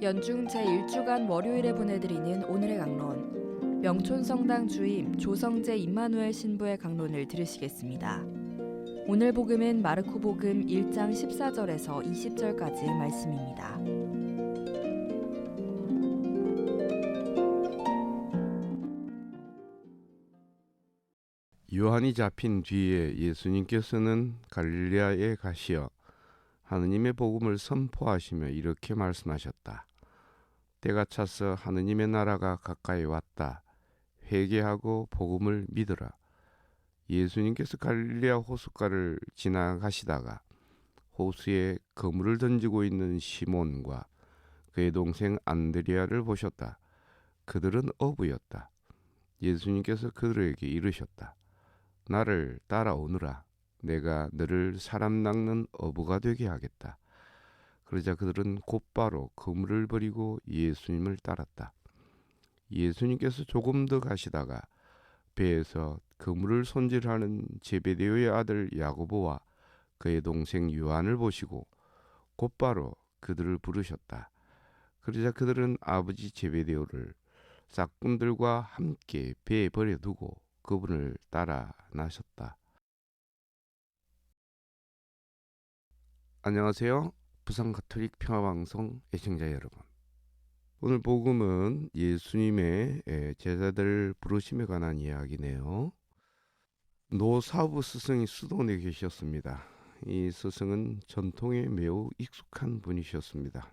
연중 제1주간 월요일에 보내드리는 오늘의 강론, 명촌성당 주임 조성재 임마누엘 신부의 강론을 들으시겠습니다. 오늘 복음은 마르코 복음 1장 14절에서 20절까지의 말씀입니다. 요한이 잡힌 뒤에 예수님께서는 갈릴리아에 가시어 하느님의 복음을 선포하시며 이렇게 말씀하셨다. 때가 차서 하느님의 나라가 가까이 왔다. 회개하고 복음을 믿으라. 예수님께서 갈릴리아 호숫가를 지나가시다가 호수에 그물을 던지고 있는 시몬과 그의 동생 안드레아를 보셨다. 그들은 어부였다. 예수님께서 그들에게 이르셨다. 나를 따라오너라. 내가 너를 사람 낚는 어부가 되게 하겠다. 그러자 그들은 곧바로 그물을 버리고 예수님을 따랐다. 예수님께서 조금 더 가시다가 배에서 그물을 손질하는 제베데오의 아들 야고보와 그의 동생 요한을 보시고 곧바로 그들을 부르셨다. 그러자 그들은 아버지 제베데오를 싹꾼들과 함께 배에 버려두고 그분을 따라 나셨다. 안녕하세요. 부산 가톨릭 평화방송 애청자 여러분. 오늘 복음은 예수님의 제자들 부르심에 관한 이야기네요. 노사부 스승이 수도원에 계셨습니다. 이 스승은 전통에 매우 익숙한 분이셨습니다.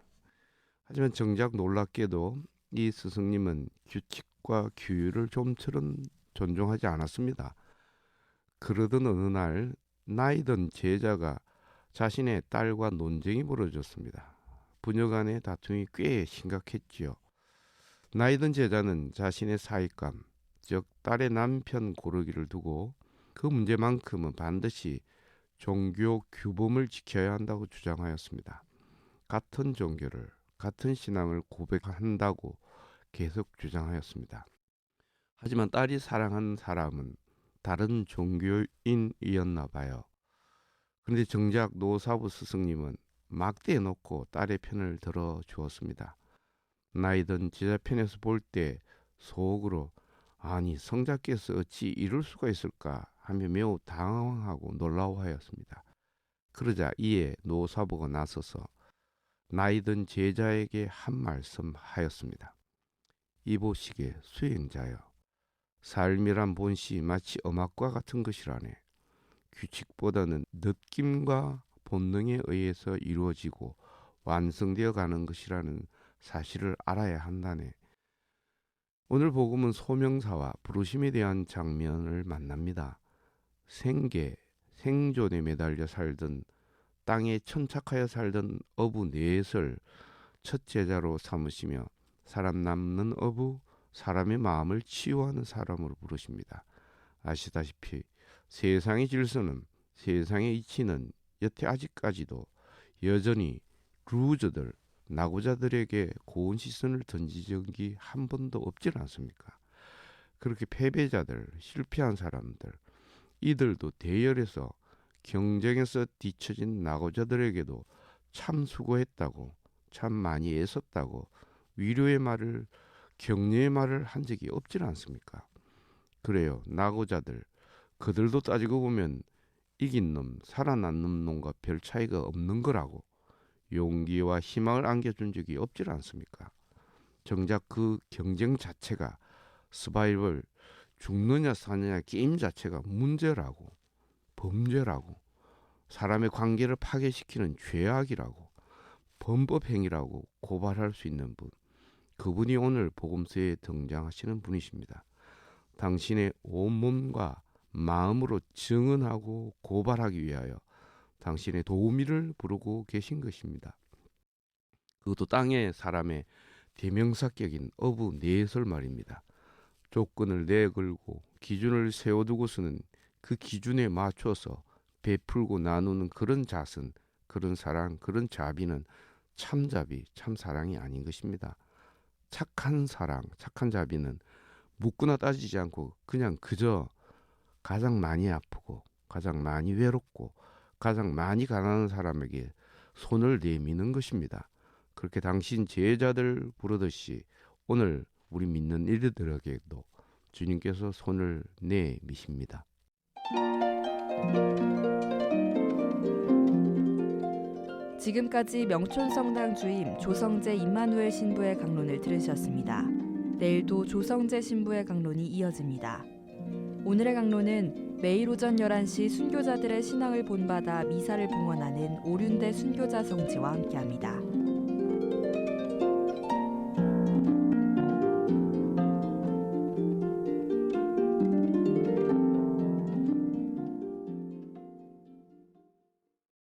하지만 정작 놀랍게도 이 스승님은 규칙과 규율을 좀처럼 존중하지 않았습니다. 그러던 어느 날 나이 든 제자가 자신의 딸과 논쟁이 벌어졌습니다. 부녀 간의 다툼이 꽤 심각했지요. 나이 든 제자는 자신의 사익감, 즉 딸의 남편 고르기를 두고 그 문제만큼은 반드시 종교 규범을 지켜야 한다고 주장하였습니다. 같은 종교를, 같은 신앙을 고백한다고 계속 주장하였습니다. 하지만 딸이 사랑한 사람은 다른 종교인이었나 봐요. 그런데 정작 노사부 스승님은 막대해 놓고 딸의 편을 들어 주었습니다. 나이든 제자 편에서 볼 때 속으로 아니 성자께서 어찌 이럴 수가 있을까 하며 매우 당황하고 놀라워하였습니다. 그러자 이에 노사부가 나서서 나이든 제자에게 한 말씀 하였습니다. 이보시게 수행자여, 삶이란 본시 마치 음악과 같은 것이라네. 규칙보다는 느낌과 본능에 의해서 이루어지고 완성되어 가는 것이라는 사실을 알아야 한다네. 오늘 복음은 소명사와 부르심에 대한 장면을 만납니다. 생존에 매달려 살던 땅에 천착하여 살던 어부 넷을 첫 제자로 삼으시며 사람 남는 어부, 사람의 마음을 치유하는 사람으로 부르십니다. 아시다시피 세상의 질서는, 세상의 이치는 여태 아직까지도 여전히 루저들, 낙오자들에게 고운 시선을 던진 적이 한 번도 없지 않습니까? 그렇게 패배자들, 실패한 사람들, 이들도 대열에서 경쟁에서 뒤처진 낙오자들에게도 참 수고했다고, 참 많이 애썼다고 위로의 말을, 격려의 말을 한 적이 없지 않습니까? 그래요. 낙오자들, 그들도 따지고 보면 이긴 놈, 살아남는 놈과 별 차이가 없는 거라고 용기와 희망을 안겨준 적이 없지 않습니까? 정작 그 경쟁 자체가 서바이벌, 죽느냐 사느냐 게임 자체가 문제라고, 범죄라고, 사람의 관계를 파괴시키는 죄악이라고, 범법행위라고 고발할 수 있는 분, 그분이 오늘 복음서에 등장하시는 분이십니다. 당신의 온몸과 마음으로 증언하고 고발하기 위하여 당신의 도우미를 부르고 계신 것입니다. 그것도 땅의 사람의 대명사격인 어부 넷을 말입니다. 조건을 내걸고 기준을 세워두고서는 그 기준에 맞춰서 베풀고 나누는 그런 자선, 그런 사랑, 그런 자비는 참자비, 참사랑이 아닌 것입니다. 착한 사랑, 착한 자비는 묻거나 따지지 않고 그냥 그저 가장 많이 아프고 가장 많이 외롭고 가장 많이 가난한 사람에게 손을 내미는 것입니다. 그렇게 당신 제자들 부르듯이 오늘 우리 믿는 이들에게도 주님께서 손을 내미십니다. 지금까지 명촌성당 주임 조성재 임마누엘 신부의 강론을 들으셨습니다. 내일도 조성재 신부의 강론이 이어집니다. 오늘의 강론은 매일 오전 11시 순교자들의 신앙을 본받아 미사를 봉헌하는 오륜대 순교자 성지와 함께합니다.